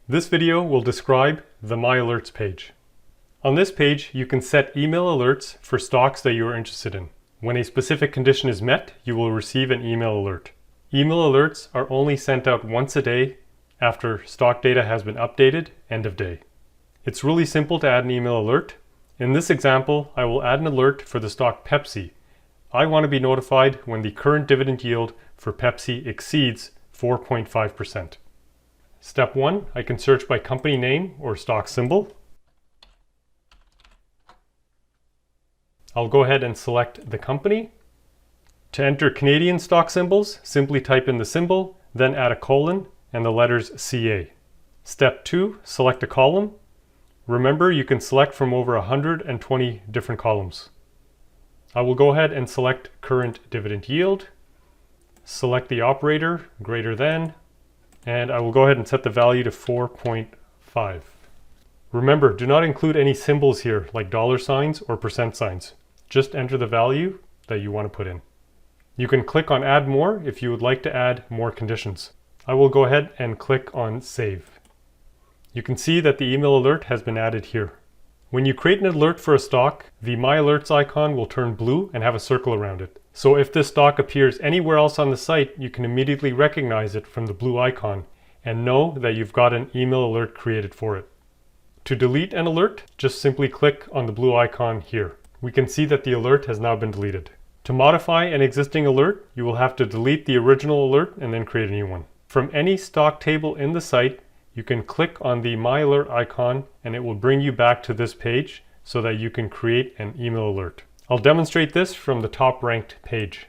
This video will describe the My Alerts page. On this page, you can set email alerts for stocks that you are interested in. When a specific condition is met, you will receive an email alert. Email alerts are only sent out once a day after stock data has been updated, end of day. It's really simple to add an email alert. In this example, I will add an alert for the stock Pepsi. I want to be notified when the current dividend yield for Pepsi exceeds 4.5%. Step 1, I can search by company name or stock symbol. I'll go ahead and select the company. To enter Canadian stock symbols, simply type in the symbol, then add a colon and the letters CA. Step 2, select a column. Remember, you can select from over 120 different columns. I will go ahead and select current dividend yield, select the operator, greater than, and I will go ahead and set the value to 4.5. Remember, do not include any symbols here like dollar signs or percent signs. Just enter the value that you want to put in. You can click on Add More if you would like to add more conditions. I will go ahead and click on Save. You can see that the email alert has been added here. When you create an alert for a stock, the My Alerts icon will turn blue and have a circle around it. So if this stock appears anywhere else on the site, you can immediately recognize it from the blue icon and know that you've got an email alert created for it. To delete an alert, just simply click on the blue icon here. We can see that the alert has now been deleted. To modify an existing alert, you will have to delete the original alert and then create a new one. From any stock table in the site, you can click on the My Alert icon and it will bring you back to this page so that you can create an email alert. I'll demonstrate this from the top ranked page.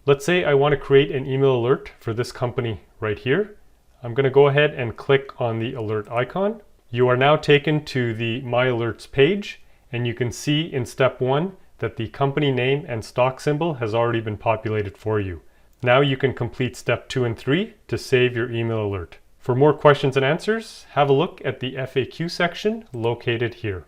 Let's say I want to create an email alert for this company right here. I'm going to go ahead and click on the alert icon. You are now taken to the My Alerts page and you can see in step 1 that the company name and stock symbol has already been populated for you. Now you can complete step 2 and 3 to save your email alert. For more questions and answers, have a look at the FAQ section located here.